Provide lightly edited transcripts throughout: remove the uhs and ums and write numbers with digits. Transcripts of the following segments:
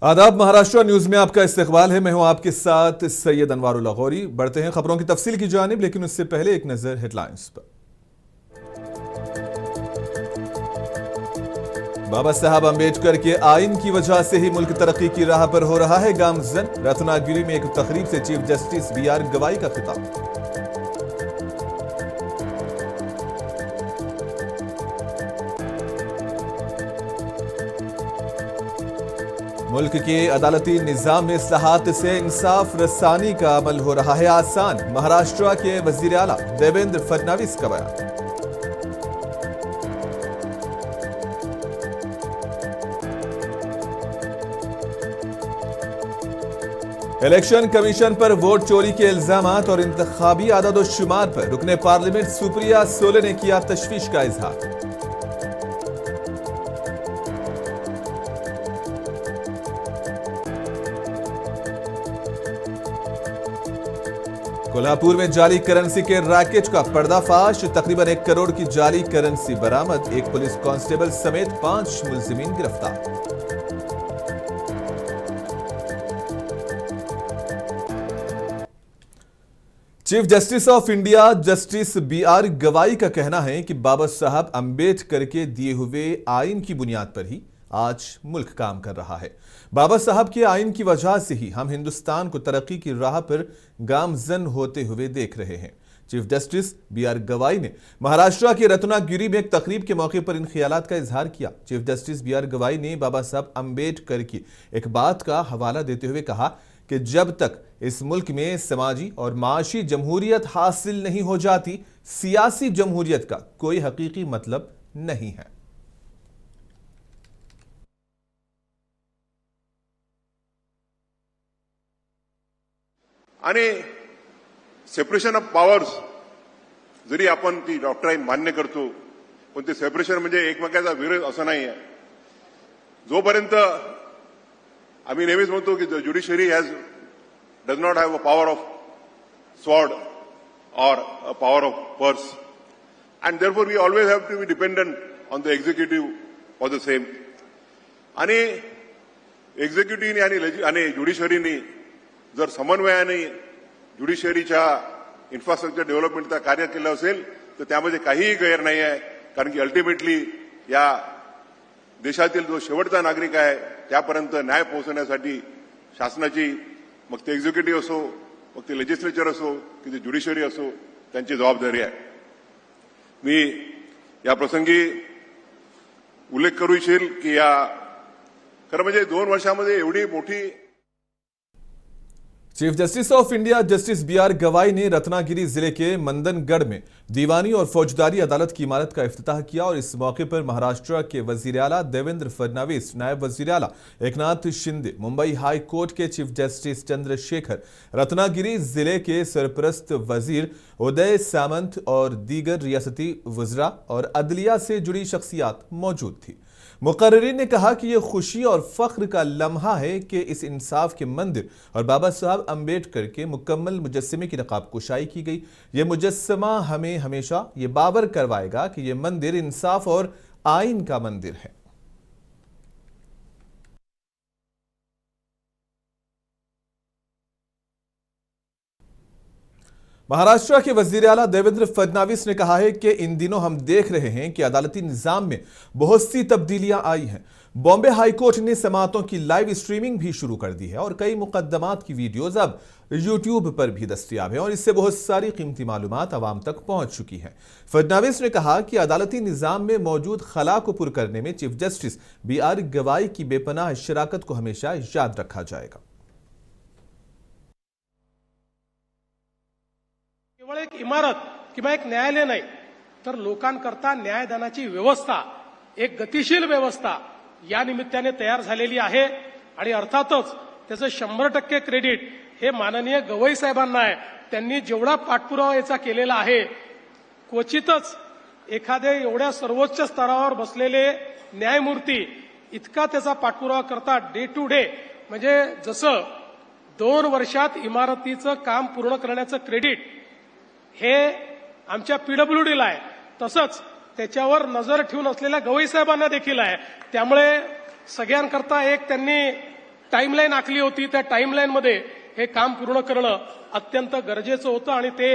आदाब, महाराष्ट्र न्यूज में आपका इस्तकबाल है। मैं हूं आपके साथ सैयद अनवारुल्लाह गौरी। बढ़ते हैं खबरों की तफसील की जानिब, लेकिन उससे पहले एक नजर हेडलाइंस पर। बाबा साहब अंबेडकर के आइन की वजह से ही मुल्क तरक्की की राह पर हो रहा है गामजन। रत्नागिरी में एक तकरीब से चीफ जस्टिस BR गवाई का खिताब। मुल्क के अदालती निजाम में इस्लाहात से इंसाफ रसानी का अमल हो रहा है आसान। महाराष्ट्र के वजीर आला देवेंद्र फडणवीस का बयान। इलेक्शन कमीशन पर वोट चोरी के इल्जामात और इंतखाबी आदद-ओ-शुमार पर रुकने पार्लियामेंट सुप्रिया सोले ने किया तशवीश का इजहार। कोल्हापुर में जाली करेंसी के रैकेट का पर्दाफाश। तकरीबन 1 करोड़ की जाली करेंसी बरामद। एक पुलिस कांस्टेबल समेत 5 मुलजिमीन गिरफ्तार। Chief justice of India justice BR गवाई का कहना है कि बाबा साहब अंबेडकर के दिए हुए आइन की बुनियाद पर ही आज मुल्क काम कर रहा है। बाबा साहब के आइन की वजह से ही हम हिंदुस्तान को तरक्की की राह पर गामजन होते हुए देख रहे हैं। चीफ जस्टिस BR गवाई ने महाराष्ट्र के रत्नागिरी में एक तकरीब के मौके पर इन ख्यालात का इजहार किया। चीफ जस्टिस BR गवाई ने बाबा साहब अंबेडकर की एक बात का हवाला देते हुए कहा कि जब तक इस मुल्क में समाजी और माशी जमहूरियत हासिल नहीं हो जाती, सियासी जमहूरियत का कोई हकीकी मतलब नहीं है। आणि सेपरेशन ऑफ पॉवर्स जरी आपण ती डॉक्ट्राईन मान्य करतो, पण ते सेपरेशन म्हणजे एकमेकांचा विरोध असं नाही आहे। जोपर्यंत आम्ही नेहमीच म्हणतो की judiciary does not have a power of sword और a power of purse, and therefore we always have to be dependent on the executive for the same. आणि एक्झिक्युटिव्हनी आणि ज्युडिशरीनी जर समन्वयाने ज्युडिशरीच्या इन्फ्रास्ट्रक्चर डेव्हलपमेंटचं कार्य केलं असेल तर त्यामध्ये काहीही गैर नाही आहे, कारण की अल्टिमेटली या देशातील जो शेवटचा नागरिक आहे त्यापर्यंत न्याय पोहोचवण्यासाठी शासनाची, मग ते एक्झिक्युटिव्ह असो, मग ते लेजिस्लेचर असो, की ते ज्युडिशरी असो, त्यांची जबाबदारी आहे। मी या प्रसंगी उल्लेख करू इच्छेल की या खरं म्हणजे 2 वर्षामध्ये एवढी मोठी chief justice of India justice BR गवाई ने रत्नागिरी जिले के मंदनगढ़ में दीवानी और फौजदारी अदालत की इमारत का इफ्तिताह किया और इस मौके पर महाराष्ट्र के वजीर आला देवेंद्र फडणवीस, नायब वजीर आला एकनाथ शिंदे, मुंबई हाई कोर्ट के चीफ जस्टिस चंद्रशेखर, रत्नागिरी जिले के सरपरस्त वजीर उदय सामंत और दीगर रियासती वज़रा और अदलिया से जुड़ी शख्सियात मौजूद थी। मुकर्रिरीन ने कहा कि यह खुशी और फख्र का लम्हा है कि इस इंसाफ के मंदिर और बाबा साहब अंबेडकर के मुकम्मल मुजस्समे की नकाब कुशाई की गई। यह मुजस्समा हमें हमेशा ये बावर करवाएगा कि यह मंदिर इंसाफ और आइन का मंदिर है। महाराष्ट्र के वजीर आला देवेंद्र फडणवीस ने कहा है कि इन दिनों हम देख रहे हैं कि अदालती निजाम में बहुत सी तब्दीलियां आई हैं। बॉम्बे हाई कोर्ट ने समाअतों की लाइव स्ट्रीमिंग भी शुरू कर दी है और कई मुकदमात की वीडियोज अब यूट्यूब पर भी दस्तयाब है और इससे बहुत सारी कीमती मालूमात आवाम तक पहुंच चुकी हैं। फडणवीस ने कहा कि अदालती निजाम में मौजूद खला को पुर करने में चीफ जस्टिस BR गवाई की बेपनाह शराकत को हमेशा याद रखा जाएगा। केवळ एक इमारत किंवा एक न्यायालय नाही, तर लोकांकरता न्यायदानाची व्यवस्था, एक गतिशील व्यवस्था या निमित्ताने तयार झालेली आहे आणि अर्थातच त्याचं 100% क्रेडिट हे माननीय गवई साहेबांना आहे। त्यांनी जेवढा पाठपुरावा याचा केलेला आहे, क्वचितच एखाद्या एवढ्या सर्वोच्च स्तरावर बसलेले न्यायमूर्ती इतका त्याचा पाठपुरावा करतात डे टू डे। म्हणजे जसं 2 वर्षात इमारतीचं काम पूर्ण करण्याचं क्रेडिट हे आमच्या पीडब्ल्यूडीला आहे, तसंच त्याच्यावर नजर ठेवून असलेल्या गवई साहेबांना देखील आहे. त्यामुळे सगळ्यांकरता एक त्यांनी टाईमलाईन आखली होती. त्या टाईमलाईनमध्ये हे काम पूर्ण करणं अत्यंत गरजेचं होतं आणि ते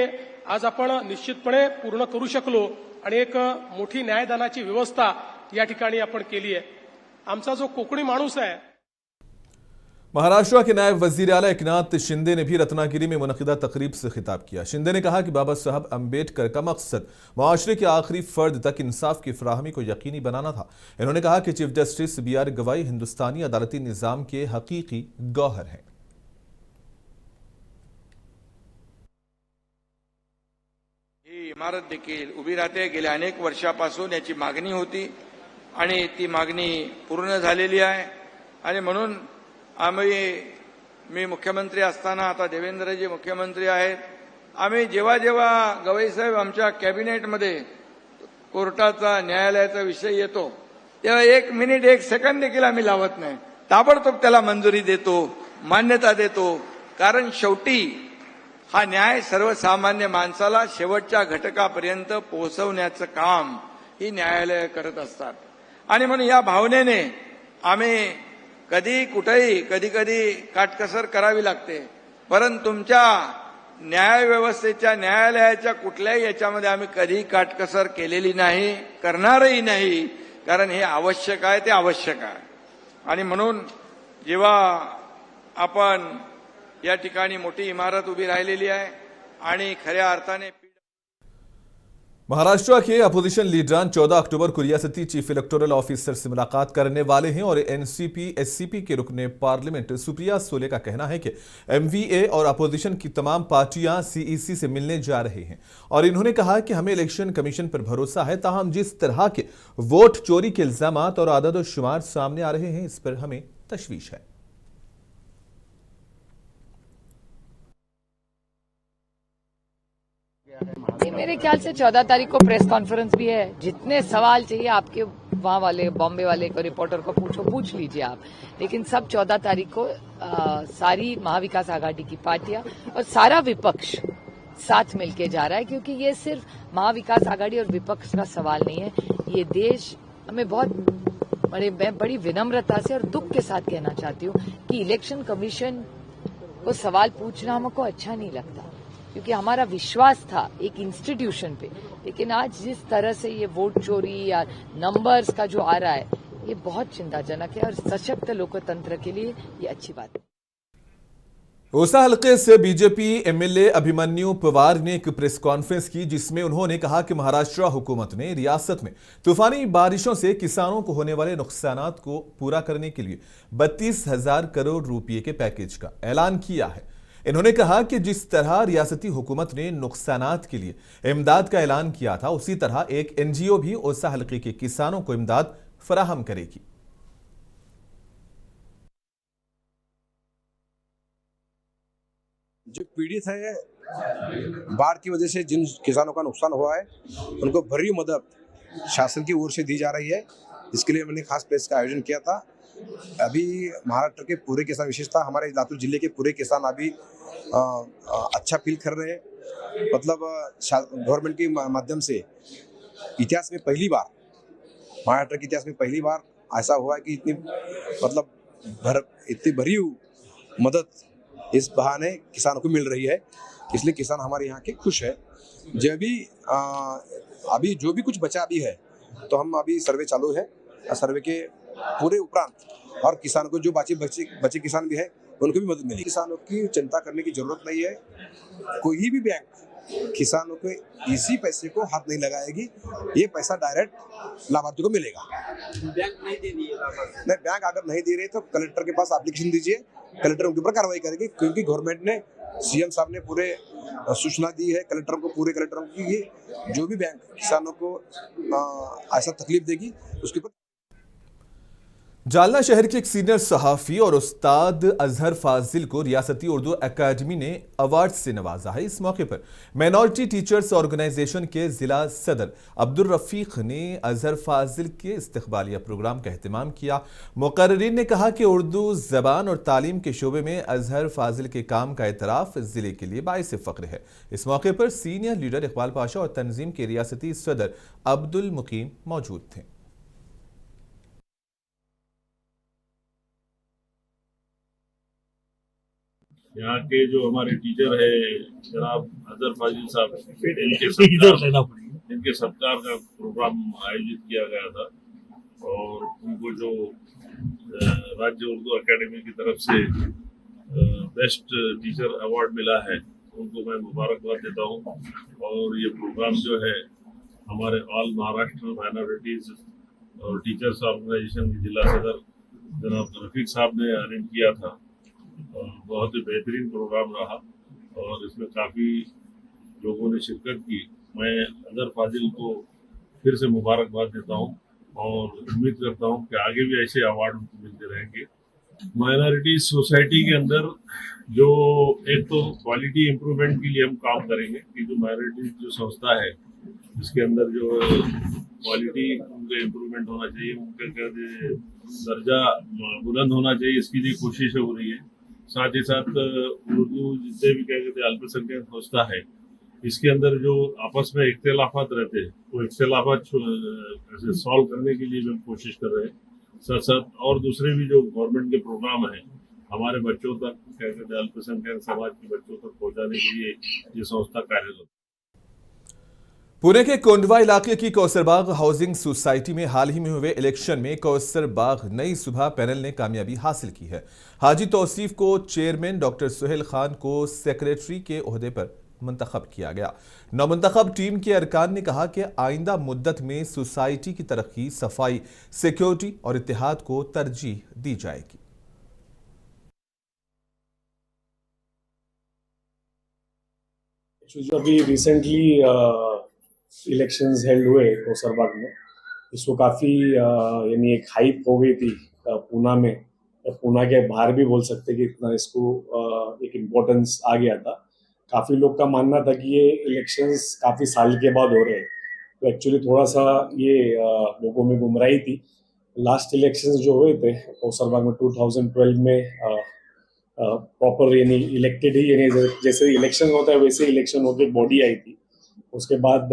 आज आपण निश्चितपणे पूर्ण करू शकलो आणि एक मोठी न्यायदानाची व्यवस्था या ठिकाणी आपण केली आहे. आमचा जो कोकणी माणूस है। महाराष्ट्र के नायब वजीर आला एकनाथ शिंदे ने भी रत्नागिरी में मुनक़िदा तकरीब से खिताब किया। शिंदे ने कहा कि बाबा साहब अम्बेडकर का मकसद माशरे के आखिरी फर्द तक इंसाफ की फराहमी को यकीनी बनाना था। इन्होंने कहा कि चीफ जस्टिस BR गवाई हिंदुस्तानी अदालती निज़ाम के हकीकी गौहर हैं। ही इमारत देखील उभी राहते। गेल्या अनेक वर्षापासून याची मागणी होती आणि ती मागणी पूर्ण झालेली आहे आणि म्हणून मी मुख्यमंत्री असताना आता देवेंद्रजी मुख्यमंत्री आहेत, आम्ही जेव्हा जेव्हा गवई साहेब आमच्या कॅबिनेटमध्ये कोर्टाचा न्यायालयाचा विषय येतो तेव्हा 1 मिनिट 1 सेकंद देखील आम्ही लावत नाही, ताबडतोब त्याला मंजुरी देतो, मान्यता देतो. कारण शेवटी हा न्याय सर्वसामान्य माणसाला शेवटच्या घटकापर्यंत पोहोचवण्याचं काम ही न्यायालय करत असतात आणि म्हणून या भावनेने आम्ही कधी कुठेही कधी कधी काटकसर करावी लागते, परंतु तुमच्या न्याय व्यवस्थेच्या न्यायालयाच्या कुठल्याही याच्यामध्ये आम्ही कधी काटकसर केलेली नाही, करणारही नाही. कारण हे आवश्यक आहे, ते आवश्यक आहे. आणि म्हणून जेव्हा आपण या ठिकाणी मोठी इमारत उभी राहिलेली आहे आणि खऱ्या अर्थाने महाराष्ट्र के अपोजिशन लीडरान 14 अक्टूबर को रियासती चीफ इलेक्टोरल ऑफिसर से मुलाकात करने वाले हैं और NCP-SCP के रुकने पार्लियामेंट सुप्रिया सोले का कहना है कि MVA और अपोजिशन की तमाम पार्टियां CEC से मिलने जा रहे हैं और इन्होंने कहा कि हमें इलेक्शन कमीशन पर भरोसा है, ताहम जिस तरह के वोट चोरी के इल्जामात और आदद शुमार सामने आ रहे हैं इस पर हमें तशवीश है। मेरे ख्याल से 14 तारीख को प्रेस कॉन्फ्रेंस भी है। जितने सवाल चाहिए आपके वहां वाले बॉम्बे वाले को रिपोर्टर को पूछ लीजिए आप, लेकिन सब 14 तारीख को सारी महाविकास आघाड़ी की पार्टियां और सारा विपक्ष साथ मिलके जा रहा है, क्योंकि ये सिर्फ महाविकास आघाड़ी और विपक्ष का सवाल नहीं है। ये देश हमें बहुत बड़ी विनम्रता से और दुख के साथ कहना चाहती हूँ कि इलेक्शन कमीशन को सवाल पूछना हमको अच्छा नहीं लगता, क्योंकि हमारा विश्वास था एक इंस्टीट्यूशन पे, लेकिन आज जिस तरह से ये वोट चोरी या नंबर्स का जो आ रहा है ये बहुत चिंताजनक है और सशक्त लोकतंत्र के लिए ये अच्छी बात है। ओसा हल्के से बीजेपी MLA अभिमन्यु पवार ने एक प्रेस कॉन्फ्रेंस की, जिसमें उन्होंने कहा कि महाराष्ट्र हुकूमत ने रियासत में तूफानी बारिशों से किसानों को होने वाले नुकसानात को पूरा करने के लिए 32,000 करोड़ रुपए के पैकेज का ऐलान किया है। इन्होंने कहा कि जिस तरह रियासती हुकूमत ने नुकसानात के लिए इमदाद का ऐलान किया था, उसी तरह एक NGO भी ओसा हल्के के किसानों को इमदाद फराहम करेगी। जो पीड़ित है बाढ़ की वजह से जिन किसानों का नुकसान हुआ है उनको भरी मदद शासन की ओर से दी जा रही है। इसके लिए मैंने खास प्रेस का आयोजन किया था। अभी महाराष्ट्र के पूरे किसान, विशेषतः हमारे लातूर जिले के पूरे किसान अभी अच्छा फील कर रहे हैं। मतलब गवर्नमेंट के माध्यम से इतिहास में पहली बार, महाराष्ट्र के इतिहास में पहली बार ऐसा हुआ है कि इतनी भरी मदद इस बहाने किसानों को मिल रही है। इसलिए किसान हमारे यहाँ के खुश है। जब भी अभी जो भी कुछ बचा भी है तो हम अभी सर्वे चालू है, सर्वे के पूरे उपरांत और किसानों को जो बचे किसान भी है उनको भी मदद मिलेगी। किसानों की चिंता करने की जरूरत नहीं है। कोई भी बैंक किसानों के इसी पैसे को हाथ नहीं लगाएगी, ये पैसा डायरेक्ट लाभार्थी को मिलेगा। बैंक नहीं दे रही है, बैंक अगर नहीं दे रही तो कलेक्टर के पास एप्लीकेशन दीजिए, कलेक्टर उनके ऊपर कार्रवाई करेगी, क्योंकि गवर्नमेंट ने CM साहब ने पूरे सूचना दी है कलेक्टरों को की जो भी बैंक किसानों को ऐसा तकलीफ देगी उसके ऊपर। जालना शहर के एक सीनियर सहाफ़ी और उस्ताद अजहर फाजिल को रियासती उर्दू अकादमी ने अवार्ड से नवाजा है। इस मौके पर माइनॉरिटी टीचर्स ऑर्गेनाइजेशन के जिला सदर अब्दुल रफीक ने अजहर फाजिल के इस्तकबालिया प्रोग्राम का एहतमाम किया। मुकर्रिरीन ने कहा कि उर्दू ज़बान और तालीम के शोबे में अजहर फाजिल के काम का एतराफ़ ज़िले के लिए बाइस फ़ख्र है। इस मौके पर सीनियर लीडर इकबाल पाशा और तंजीम के रियासती सदर अब्दुल मुकीम मौजूद थे। यहाँ के जो हमारे टीचर है जनाब अजहर फाजिल साहब, इनके सत्कार का प्रोग्राम आयोजित किया गया था और उनको जो राज्य उर्दू अकेडमी की तरफ से बेस्ट टीचर अवार्ड मिला है उनको मैं मुबारकबाद देता हूँ। और ये प्रोग्राम जो है हमारे ऑल महाराष्ट्र माइनॉरिटीज और टीचर्स ऑर्गेनाइजेशन के जिला सदर जनाब रफीक साहब ने अरेंज किया था और बहुत ही बेहतरीन प्रोग्राम रहा और इसमें काफ़ी लोगों ने शिरकत की। मैं अजहर फाजिल को फिर से मुबारकबाद देता हूं और उम्मीद करता हूं कि आगे भी ऐसे अवार्ड उनको मिलते रहेंगे। माइनॉरिटी सोसाइटी के अंदर जो एक तो क्वालिटी इम्प्रूवमेंट के लिए हम काम करेंगे कि जो माइनॉरिटी जो संस्था है इसके अंदर जो क्वालिटी उनका इम्प्रूवमेंट होना चाहिए, उनका दर्जा बुलंद होना चाहिए, इसके लिए कोशिशें हो रही है। साथ ही साथ उर्दू जितने भी क्या कहते हैं अल्पसंख्यक संस्था है इसके अंदर जो आपस में इख्तिलाफात रहते हैं वो इख्तिलाफात सॉल्व करने के लिए भी हम कोशिश कर रहे हैं। साथ साथ और दूसरे भी जो गवर्नमेंट के प्रोग्राम हैं हमारे बच्चों तक क्या कहते हैं अल्पसंख्यक समाज के बच्चों तक पहुँचाने के लिए ये संस्था कार्यरत है। पुणे के कोंडवा इलाके की कौसरबाग हाउसिंग सोसाइटी में हाल ही में हुए इलेक्शन में कौसरबाग नई सुबह पैनल ने कामयाबी हासिल की है। हाजी तौसीफ को चेयरमैन, डॉक्टर सुहेल खान को सेक्रेटरी के ओहदे पर मुंतखब किया गया। नौमुंतखब टीम के अरकान ने कहा कि आइंदा मुद्दत में सोसाइटी की तरक्की, सफाई, सिक्योरिटी और इत्तेहाद को तरजीह दी जाएगी। जो अभी रिसेंटली इलेक्शंस हेल्ड हुए कौसरबाग में, इसको काफ़ी यानी एक हाइप हो गई थी पूना में, या पूना के बाहर भी बोल सकते कि इतना इसको एक इम्पोर्टेंस आ गया था। काफ़ी लोग का मानना था कि ये इलेक्शंस काफ़ी साल के बाद हो रहे हैं, तो एक्चुअली थोड़ा सा ये लोगों में गुमराही थी। लास्ट इलेक्शंस जो हुए थे कौसरबाग में 2012 में प्रॉपर यानी इलेक्टेड ही, यानी जैसे इलेक्शन होता है वैसे इलेक्शन होकर बॉडी आई थी। उसके बाद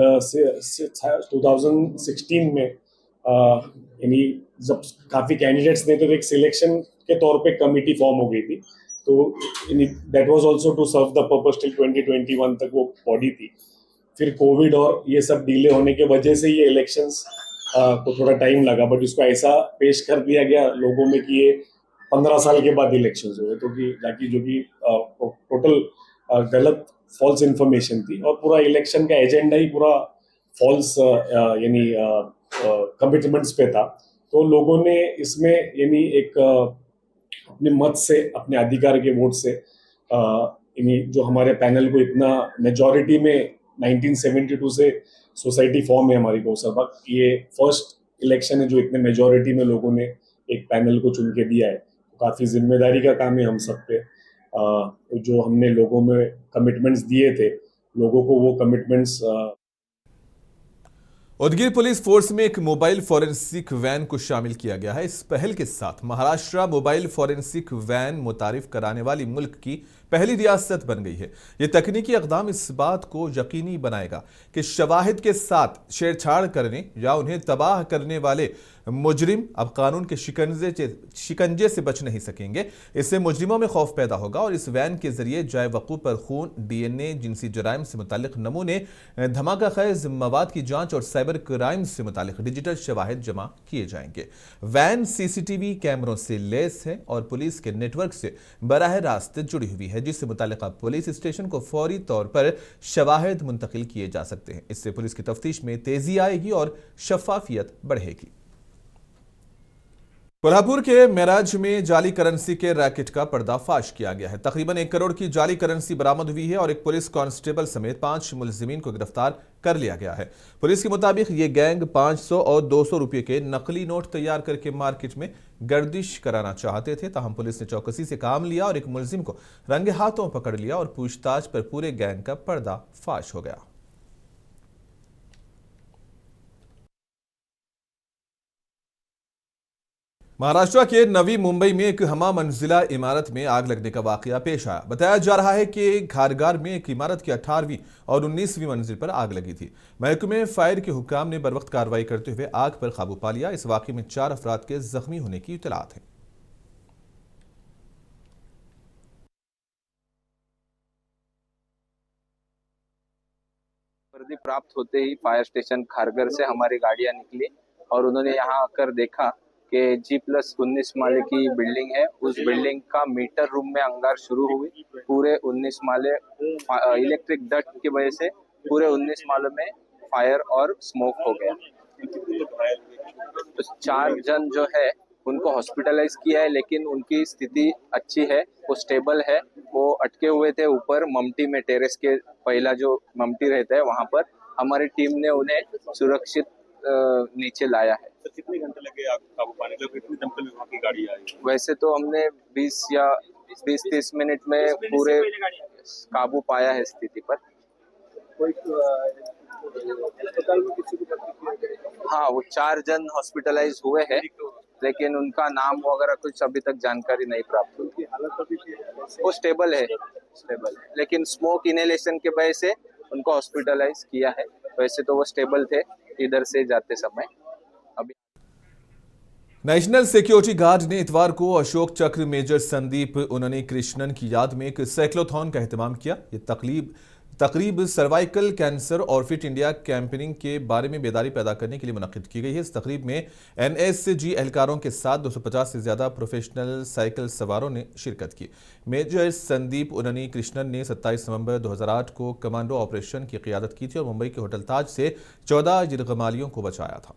2016 में यानी जब काफ़ी कैंडिडेट्स ने तो एक सिलेक्शन के तौर पे कमिटी फॉर्म हो गई थी, तो that was also to serve the purpose till 2021 तक वो बॉडी थी। फिर कोविड और ये सब डिले होने के वजह से ये इलेक्शंस को थोड़ा टाइम लगा, बट इसको ऐसा पेश कर दिया गया लोगों में कि ये 15 साल के बाद इलेक्शंस हुए, तो कि ताकि जो कि टोटल गलत फॉल्स इन्फॉर्मेशन थी और पूरा इलेक्शन का एजेंडा ही पूरा फॉल्स यानी कमिटमेंट्स पे था। तो लोगों ने इसमें यानी एक अपने मत से, अपने अधिकार के वोट से यानी जो हमारे पैनल को इतना मेजॉरिटी में 1972 से सोसाइटी फॉर्म है हमारी कौसरबाग, ये फर्स्ट इलेक्शन है जो इतने मेजॉरिटी में लोगों ने एक पैनल को चुन के दिया है। तो काफ़ी जिम्मेदारी का काम है हम सब पे। जो हमने लोगों में कमिटमेंट्स दिए थे, लोगों को वो कमिटमेंट्स। उदगीर पुलिस फोर्स में एक मोबाइल फॉरेंसिक वैन को शामिल किया गया है। इस पहल के साथ महाराष्ट्र मोबाइल फॉरेंसिक वैन मुतारिफ कराने वाली मुल्क की पहली रियासत बन गई है। ये तकनीकी इक़दाम इस बात को यकीनी बनाएगा कि शवाहिद के साथ छेड़छाड़ करने या उन्हें तबाह करने वाले मुजरिम अब कानून के शिकंजे से बच नहीं सकेंगे। इससे मुजरिमों में खौफ पैदा होगा और इस वैन के जरिए जाए वक़ूफ़ पर खून, DNA, जिनसी जराइम से मुतालिक नमूने, धमाका खैज मवाद की जांच और साइबर क्राइम से मुतालिक डिजिटल शवाहिद जमा किए जाएंगे। वैन CCTV कैमरों से लैस है और पुलिस के नेटवर्क से बराह रास्त जुड़ी हुई है, जिससे मुतालिका पुलिस स्टेशन को फौरी तौर पर शवाहिद मुंतकिल किए जा सकते हैं। इससे पुलिस की तफ्तीश में तेजी आएगी और शफाफियत बढ़ेगी। कोल्हापुर के मेराज में जाली करेंसी के रैकेट का पर्दाफाश किया गया है। तकरीबन 1 करोड़ की जाली करेंसी बरामद हुई है और एक पुलिस कांस्टेबल समेत 5 मुलजिमीन को गिरफ्तार कर लिया गया है। पुलिस के मुताबिक ये गैंग 500 और 200 रुपये के नकली नोट तैयार करके मार्केट में गर्दिश कराना चाहते थे। ताहम पुलिस ने चौकसी से काम लिया और एक मुलजिम को रंगे हाथों पकड़ लिया और पूछताछ पर पूरे गैंग का पर्दाफाश हो गया। महाराष्ट्र के नवी मुंबई में एक हमा मंजिला इमारत में आग लगने का वाकया पेश आया। बताया जा रहा है कि खारगार में एक इमारत की 18वीं और 19वीं मंजिल पर आग लगी थी। महकमे फायर के हुक्काम ने बरवक्त कार्रवाई करते हुए आग पर काबू पा लिया। इस वाकये में 4 अफराद के जख्मी होने की इत्तलात है। वर्दी प्राप्त होते ही फायर स्टेशन खारगर से हमारी गाड़ियां निकली और उन्होंने यहाँ आकर देखा कि G+19 माले की बिल्डिंग है। उस बिल्डिंग का मीटर रूम में अंगार शुरू हुई। पूरे 19 माले इलेक्ट्रिक डक्ट की वजह से पूरे 19 मालों में फायर और स्मोक हो गया। तो 4 जन जो है उनको हॉस्पिटलाइज किया है, लेकिन उनकी स्थिति अच्छी है, वो स्टेबल है। वो अटके हुए थे ऊपर ममटी में, टेरेस के पहला जो ममटी रहता है वहां पर। हमारी टीम ने उन्हें सुरक्षित नीचे लाया है। तो कितने घंटे लगे आप काबू पाने में? कितनी दमकल विभाग की गाड़ी आई? वैसे तो हमने 20-30 मिनट में पूरे काबू पाया है स्थिति पर। हाँ, वो 4 जन हॉस्पिटलाइज हुए हैं, लेकिन उनका नाम वगैरह कुछ अभी तक जानकारी नहीं प्राप्त हुई। वो स्टेबल है, लेकिन स्मोक इनहेलेशन के वजह से उनको हॉस्पिटलाइज किया है। वैसे तो वो स्टेबल थे इधर से जाते समय। अभी नेशनल सिक्योरिटी गार्ड ने इतवार को अशोक चक्र मेजर संदीप उन्नी कृष्णन की याद में एक साइक्लोथॉन का एहतमाम किया। ये तकरीब सर्वाइकल कैंसर और फिट इंडिया कैंपेनिंग के बारे में बेदारी पैदा करने के लिए मुनक्किद की गई है। इस तकरीब में NSG एहलकारों के साथ 250 से ज्यादा प्रोफेशनल साइकिल सवारों ने शिरकत की। मेजर संदीप उन्नी कृष्णन ने 27 नवंबर 2008 को कमांडो ऑपरेशन की क़ियादत की थी और मुंबई के होटल ताज से 14 यरगमालियों को बचाया था।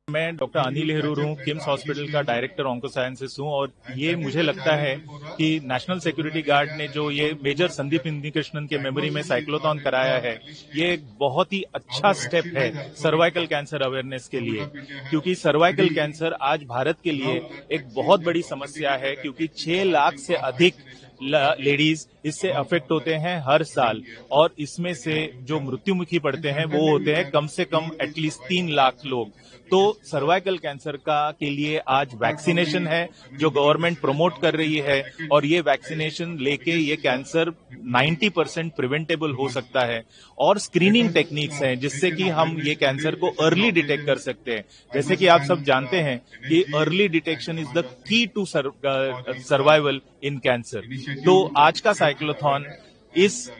मैं डॉक्टर अनिल हेरूर हूँ, किम्स हॉस्पिटल का डायरेक्टर ऑन्को साइंसेस हूँ और ये मुझे लगता है कि नेशनल सिक्योरिटी गार्ड ने जो ये मेजर संदीप उन्नी कृष्णन के मेमोरी में साइक्लोथॉन कराया है, ये एक बहुत ही अच्छा स्टेप है सर्वाइकल कैंसर अवेयरनेस के लिए। क्योंकि सर्वाइकल कैंसर आज भारत के लिए एक बहुत बड़ी समस्या है, क्योंकि 6 लाख से अधिक लेडीज इससे अफेक्ट होते हैं हर साल और इसमें से जो मृत्युमुखी पड़ते हैं वो होते हैं कम से कम एटलीस्ट 3 लाख लोग। तो सर्वाइकल कैंसर के लिए आज वैक्सीनेशन है जो गवर्नमेंट प्रमोट कर रही है और ये वैक्सीनेशन लेके ये कैंसर 90% प्रिवेंटेबल हो सकता है। और स्क्रीनिंग टेक्निक्स हैं जिससे कि हम ये कैंसर को अर्ली डिटेक्ट कर सकते हैं। जैसे कि आप सब जानते हैं कि early detection is the key to survival in cancer. तो आज का साइक्लोथॉन इस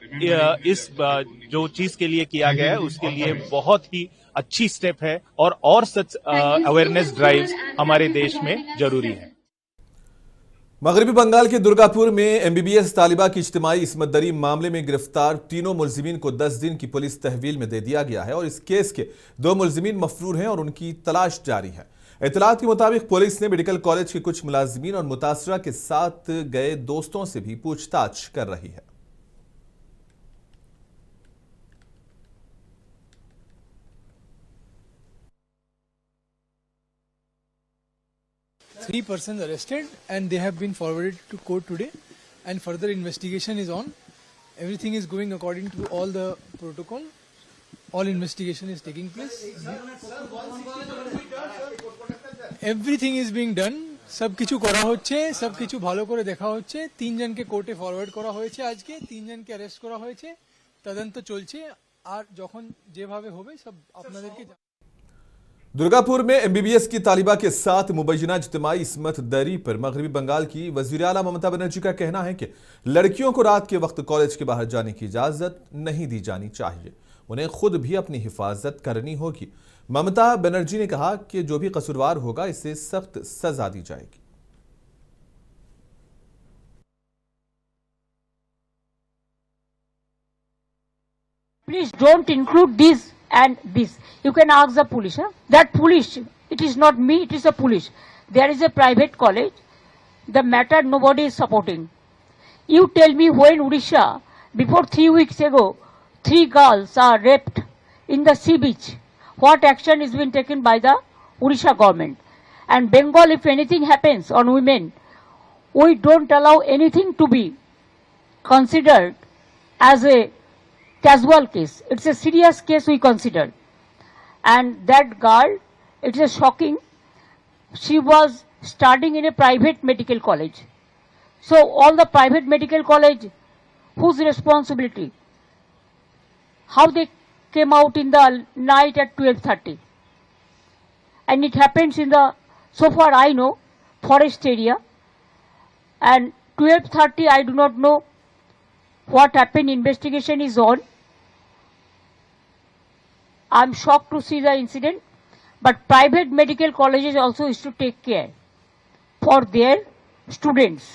जो चीज के लिए किया गया है उसके लिए बहुत ही अच्छी स्टेप है और सच अवेयरनेस ड्राइव्स हमारे देश में जरूरी है। मगरबी बंगाल के दुर्गापुर में MBBS तालिबा की इज्तिमाई इस्मत दरी मामले में गिरफ्तार तीनों मुलजिमीन को 10 दिन की पुलिस तहवील में दे दिया गया है और इस केस के 2 मुलजिमीन मफरूर हैं और उनकी तलाश जारी है। इत्तलात के मुताबिक पुलिस ने मेडिकल कॉलेज के कुछ मुलाजिमीन और मुतासरा के साथ गए दोस्तों से भी पूछताछ कर रही है। 3 persons arrested and they have been forwarded to court today and further investigation is on. Everything is going according to all the protocol. All investigation is taking place. Everything is being done. सब किछु करा होच्छे, सब किछु भालो करे देखा होच्छे। 3 जन के कोर्टे फरवर्ड करा होयेछे आजके, 3 जन के अरेस्ट करा होयेछे। तदন্ত चलছে আর যখন যেভাবে হবে सब আপনাদেরকে। दुर्गापुर में MBBS की तालिबा के साथ मुबैना इज्तिमाई इस्मत दरी पर मगरबी बंगाल की वज़ीर आला ममता बनर्जी का कहना है कि लड़कियों को रात के वक्त कॉलेज के बाहर जाने की इजाजत नहीं दी जानी चाहिए, उन्हें खुद भी अपनी हिफाजत करनी होगी। ममता बनर्जी ने कहा कि जो भी कसूरवार होगा इसे सख्त सजा दी जाएगी। Please don't include this and this. You can ask the police. That police, it is not me, it is the police. There is a private college. The matter nobody is supporting. You tell me when Odisha, before 3 weeks ago, 3 girls are raped in the sea beach. What action is being taken by the Odisha government? And Bengal, if anything happens on women, we don't allow anything to be considered as a casual case. It's a serious case we consider. And that girl, it's a shocking. She was studying in a private medical college. So all the private medical college, whose responsibility? How they came out in the night at 12:30. And it happens in the, so far I know, forest area. And 12:30, I do not know what happened. Investigation is on. I'm shocked to see the incident. But private medical colleges also is to take care for their students.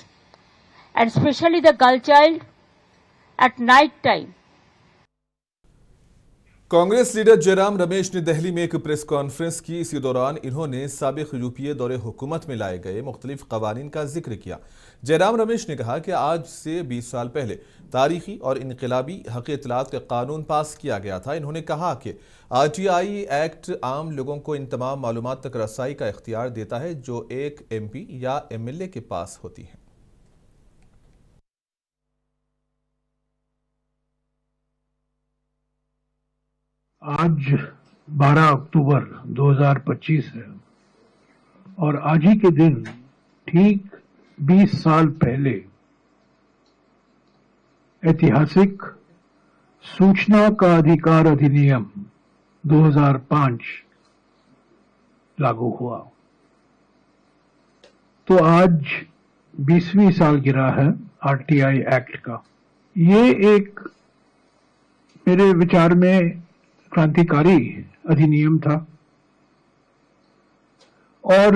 And especially the girl child at night time. Congress leader Jairam Ramesh ने दिल्ली में एक press conference की। इसी दौरान इन्होंने साबिक UPA दौरे हुकूमत में लाए गए मुख्तलिफ कवानीन का जिक्र किया। जयराम रमेश ने कहा कि आज से 20 साल पहले तारीखी और इनकलाबी हक इत्तलात का कानून पास किया गया था। इन्होंने कहा कि RTI एक्ट आम लोगों को इन तमाम मालूमात तक रसाई का इख्तियार देता है जो एक MP या MLA के पास होती है। आज 12 अक्टूबर 2025 है और आज ही के दिन ठीक 20 साल पहले ऐतिहासिक सूचना का अधिकार अधिनियम 2005 लागू हुआ। तो आज 20वीं सालगिरह है RTI एक्ट का। ये एक मेरे विचार में क्रांतिकारी अधिनियम था और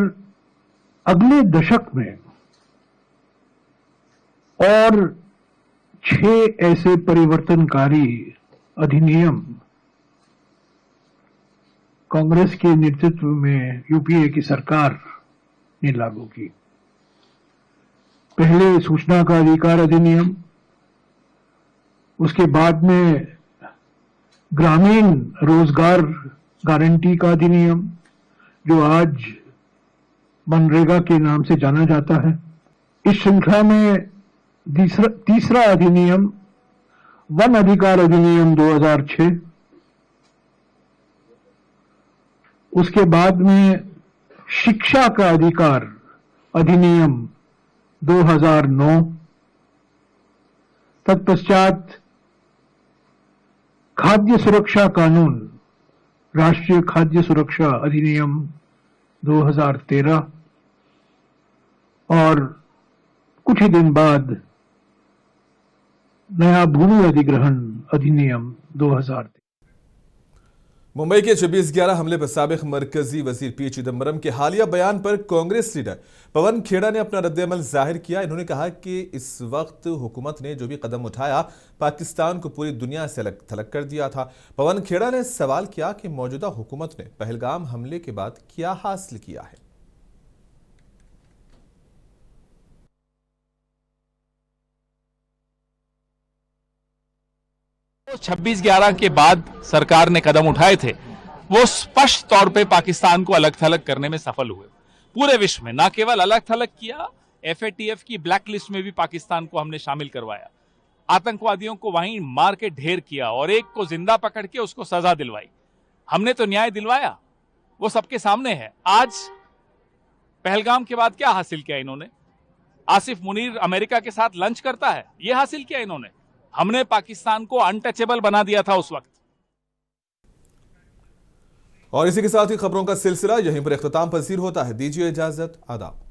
अगले दशक में और 6 ऐसे परिवर्तनकारी अधिनियम कांग्रेस के नेतृत्व में यूपीए की सरकार ने लागू की। पहले सूचना का अधिकार अधिनियम, उसके बाद में ग्रामीण रोजगार गारंटी का अधिनियम जो आज मनरेगा के नाम से जाना जाता है। इस श्रृंखला में तीसरा अधिनियम वन अधिकार अधिनियम 2006, उसके बाद में शिक्षा का अधिकार अधिनियम 2009, तत्पश्चात खाद्य सुरक्षा कानून राष्ट्रीय खाद्य सुरक्षा अधिनियम 2013 और कुछ ही दिन बाद नया भूमि अधिग्रहण अधिनियम 2013। मुंबई के 26/11 हमले पर साबिक मरकजी वजीर P चिदंबरम के हालिया बयान पर कांग्रेस लीडर पवन खेड़ा ने अपना रद्द-ए-अमल जाहिर किया। इन्होंने कहा कि इस वक्त हुकूमत ने जो भी कदम उठाया पाकिस्तान को पूरी दुनिया से अलग थलग कर दिया था। पवन खेड़ा ने सवाल किया कि मौजूदा हुकूमत ने पहलगाम हमले के बाद क्या हासिल किया है। 26/11 के बाद सरकार ने कदम उठाए थे वो स्पष्ट तौर पे पाकिस्तान को अलग थलग करने में सफल हुए। पूरे विश्व में न केवल अलग थलग किया, FATF की ब्लैक लिस्ट में भी पाकिस्तान को हमने शामिल करवाया। आतंकवादियों को वहीं मार के ढेर किया और एक को जिंदा पकड़ के उसको सजा दिलवाई। हमने तो न्याय दिलवाया, वो सबके सामने है। आज पहलगाम के बाद क्या हासिल किया इन्होंने? आसिफ मुनीर अमेरिका के साथ लंच करता है, ये हासिल किया इन्होंने। हमने पाकिस्तान को अनटचेबल बना दिया था उस वक्त। और इसी के साथ ही खबरों का सिलसिला यहीं पर इख्तिताम पजीर होता है। दीजिए इजाजत, आदाब।